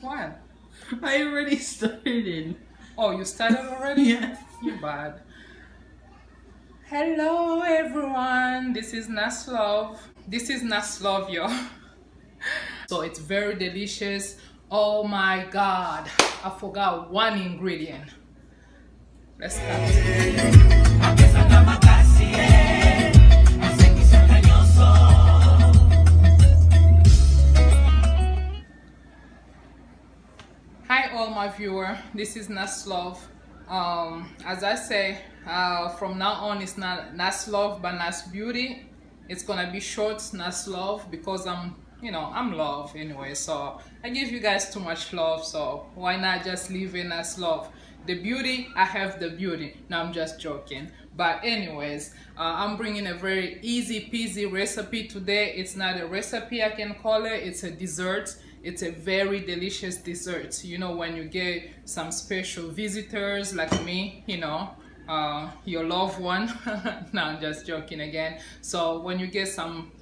What? I already started. Oh, you started already? Yeah. You bad. Hello everyone, this is Naslov. This is Naslov, y'all. So it's very delicious. Oh my god, I forgot one ingredient. Let's start. Hi all my viewer, this is Naslov. As I say, from now on it's not Naslov but Nas Beauty. It's gonna be short Naslov because I'm love anyway, so I give you guys too much love, so why not just leave it Naslov. The beauty, I have the beauty. No, I'm just joking. But anyways, I'm bringing a very easy peasy recipe today. It's not a recipe, I can call it, it's a dessert. It's a very delicious dessert. You know, when you get some special visitors like me, your loved one. No, I'm just joking again. So when you get some,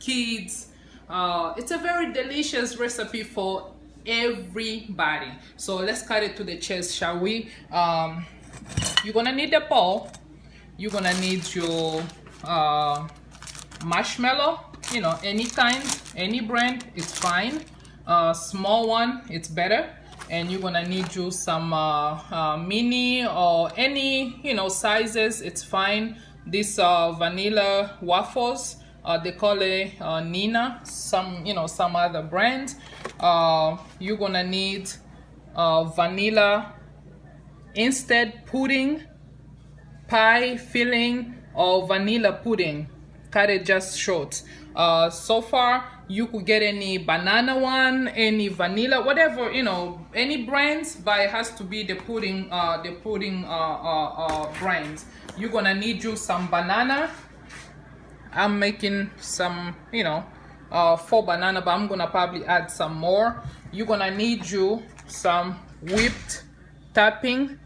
kids, it's a very delicious recipe for everybody. So let's cut it to the chase, shall we? You're gonna need a bowl. You're gonna need your marshmallow, any kind, any brand is fine. Small one, it's better. And you're gonna need you some mini or any sizes, it's fine. These vanilla waffles, they call it Nina, some other brand. You're gonna need vanilla instant pudding, pie filling, or vanilla pudding. Cut it just short. So far you could get any banana one, any vanilla, whatever, any brands, but it has to be the pudding brands. You're gonna need you some banana. I'm making some 4 banana, but I'm gonna probably add some more. You're gonna need you some whipped topping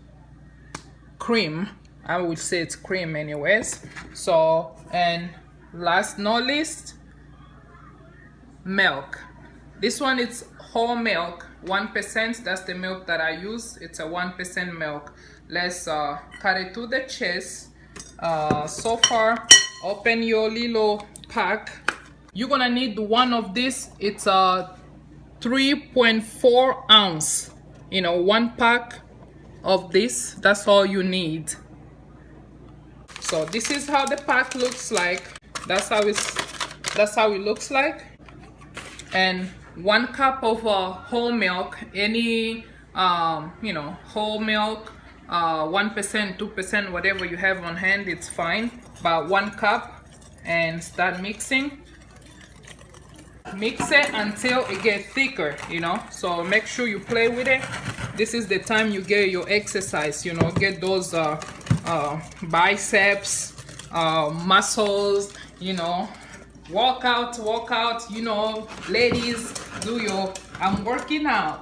cream. I would say it's cream anyways. So, and last not least, milk. This one is whole milk, 1%. That's the milk that I use. It's a 1% milk. Let's cut it to the chase. So far, open your little pack. You're gonna need one of this. It's a 3.4 ounce, 1 pack of this. That's all you need. So this is how the pack looks like. That's how it looks like. And 1 cup of whole milk, any whole milk, 1%, 2%, whatever you have on hand, it's fine. But 1 cup, and start mixing. Mix it until it gets thicker, so make sure you play with it. This is the time you get your exercise, get those biceps, muscles, walk out, ladies, do your I'm working out.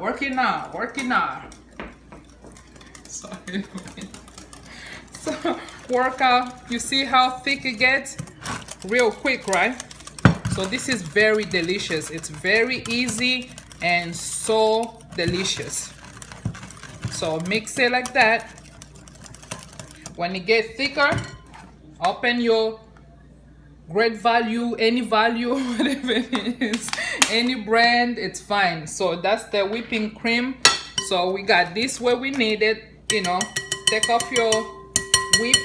So work out. You see how thick it gets real quick, right? So this is very delicious. It's very easy and so delicious. So mix it like that. When it gets thicker, open your great value, any value, whatever it is, any brand, it's fine. So that's the whipping cream. So we got this where we need it. Take off your whip,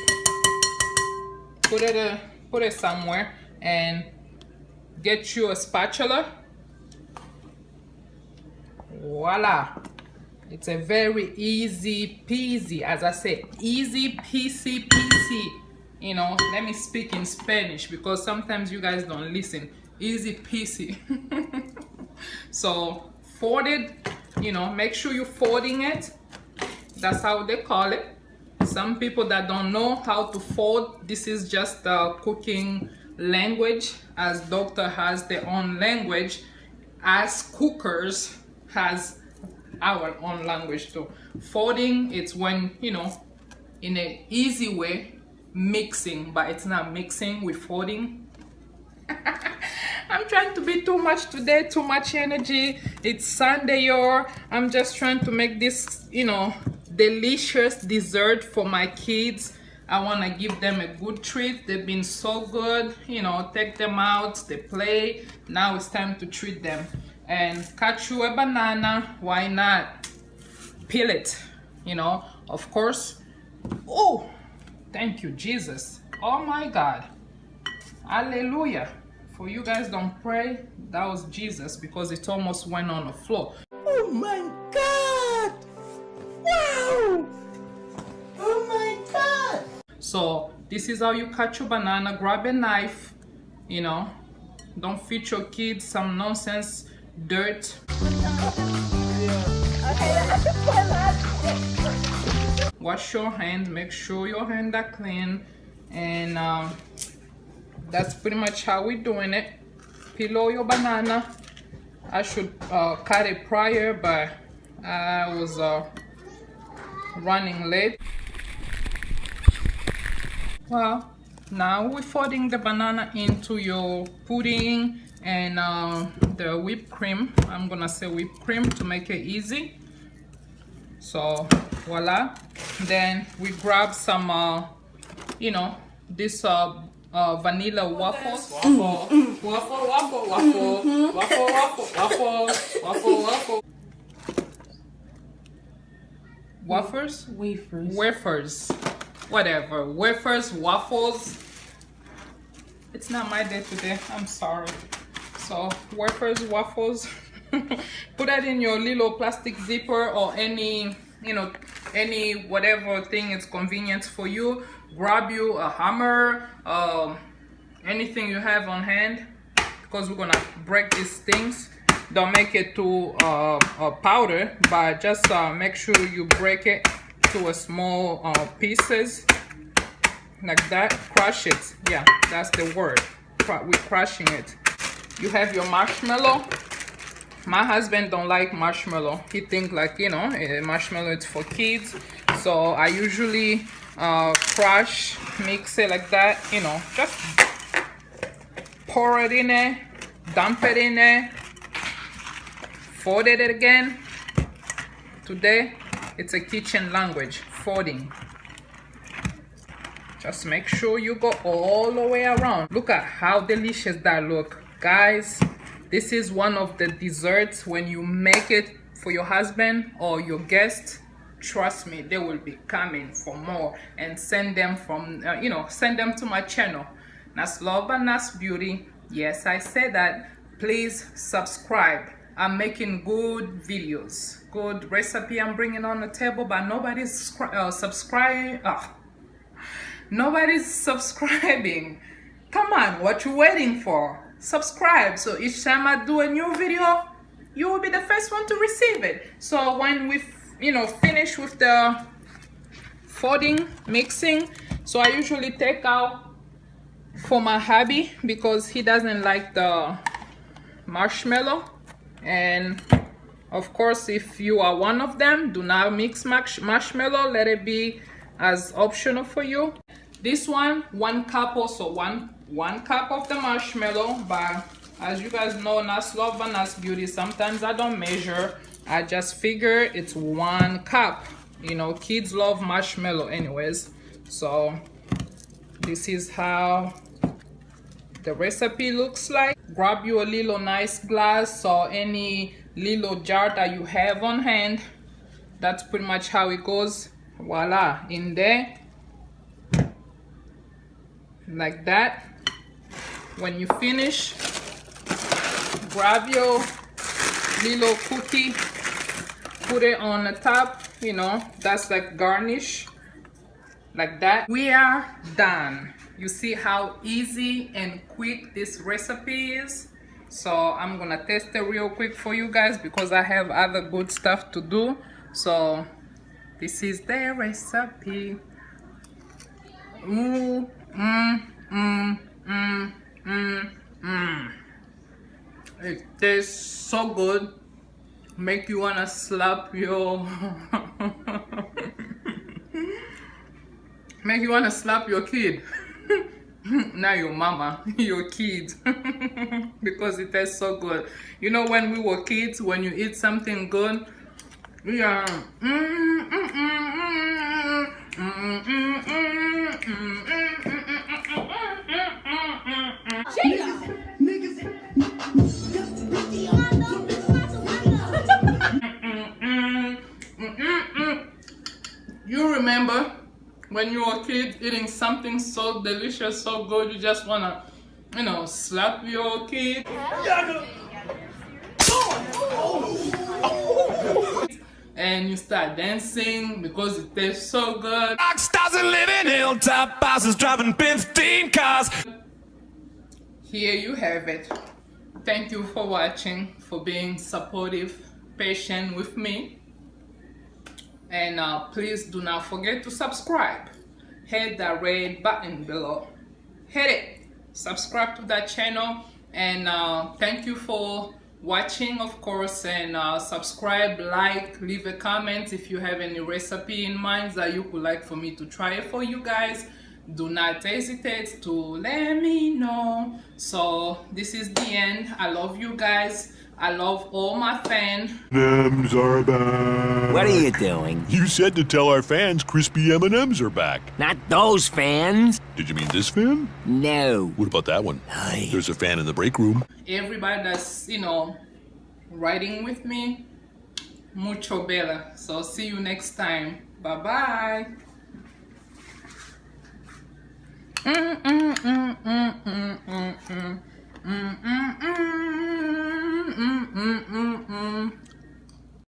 put it somewhere, and get you a spatula. Voila. It's a very easy peasy, as I say, easy peasy. Let me speak in Spanish because sometimes you guys don't listen. Easy peasy. So fold it, make sure you're folding it. That's how they call it. Some people that don't know how to fold, this is just a cooking language, as doctor has their own language, as cookers has our own language too. Folding, it's when, in an easy way, mixing, but it's not mixing with folding. I'm trying to be too much today, too much energy. It's Sunday, y'all. I'm just trying to make this, you know, delicious dessert for my kids. I want to give them a good treat. They've been so good, you know, take them out, they play. Now it's time to treat them. And cut you a banana, why not? Peel it, you know, of course. Oh, thank you, Jesus. Oh my God. Hallelujah. For you guys don't pray, that was Jesus, because it almost went on the floor. Oh my God! Wow! Oh my God! So this is how you cut your banana. Grab a knife, you know, don't feed your kids some nonsense dirt. Wash your hands, make sure your hands are clean, and that's pretty much how we're doing it. Peel all your banana. I should cut it prior, but I was running late. Well, now we're folding the banana into your pudding and the whipped cream. I'm gonna say whipped cream to make it easy. So voila. Then we grab some you know, this vanilla waffles. Wafers? Wafers. Whatever. Wafers, waffles. It's not my day today. I'm sorry. So wafers, waffles. Put that in your little plastic zipper or any, you know, any whatever thing is convenient for you. Grab you a hammer, anything you have on hand, because we're gonna break these things. Don't make it too powder, but just make sure you break it to a small pieces like that. Crush it. Yeah, that's the word. We're crushing it. You have your marshmallow. My husband don't like marshmallow. He think like, you know, marshmallow is for kids. So I usually crush, mix it like that, you know, just pour it in there, dump it in there, fold it again. Today it's a kitchen language, folding. Just make sure you go all the way around. Look at how delicious that look, guys. This is one of the desserts. When you make it for your husband or your guest, trust me, they will be coming for more. And send them from, you know, send them to my channel, Nas Love and Nas Beauty. Yes, I said that. Please subscribe. I'm making good videos, good recipe I'm bringing on the table, but nobody's subscribing. Nobody's subscribing. Come on, what you waiting for? Subscribe, so each time I do a new video, you will be the first one to receive it. So when we, you know, finish with the folding, mixing, so I usually take out for my hubby because he doesn't like the marshmallow. And of course, if you are one of them, do not mix marshmallow. Let it be as optional for you. This one 1 cup, also one cup of the marshmallow. But as you guys know, Nas Love and Nas Beauty, sometimes I don't measure. I just figure it's 1 cup. You know, kids love marshmallow anyways. So this is how the recipe looks like. Grab you a little nice glass or any little jar that you have on hand. That's pretty much how it goes. Voila, in there, like that. When you finish, grab your little cookie, put it on the top, you know, that's like garnish, like that. We are done. You see how easy and quick this recipe is. So I'm gonna test it real quick for you guys because I have other good stuff to do. So this is the recipe. It tastes so good. Make you wanna slap your make you wanna slap your kid. Not your mama, your kid. Because it tastes so good. You know, when we were kids, when you eat something good, we are You remember when you were a kid eating something so delicious, so good, you just wanna, slap your kid. And you start dancing because it tastes so good. Rockstars and living hilltop houses, driving 15 cars. Here you have it. Thank you for watching, for being supportive, patient with me. And please do not forget to subscribe. Hit that red button below. Hit it. Subscribe to that channel. And thank you for watching, of course. And subscribe, like, leave a comment if you have any recipe in mind that you would like for me to try it for you guys. Do not hesitate to let me know. So this is the end. I love you guys. I love all my fans. M&M's are back. What are you doing? You said to tell our fans crispy M&M's are back. Not those fans. Did you mean this fan? No. What about that one? Aye. There's a fan in the break room. Everybody that's, riding with me, mucho bella. So see you next time. Bye-bye.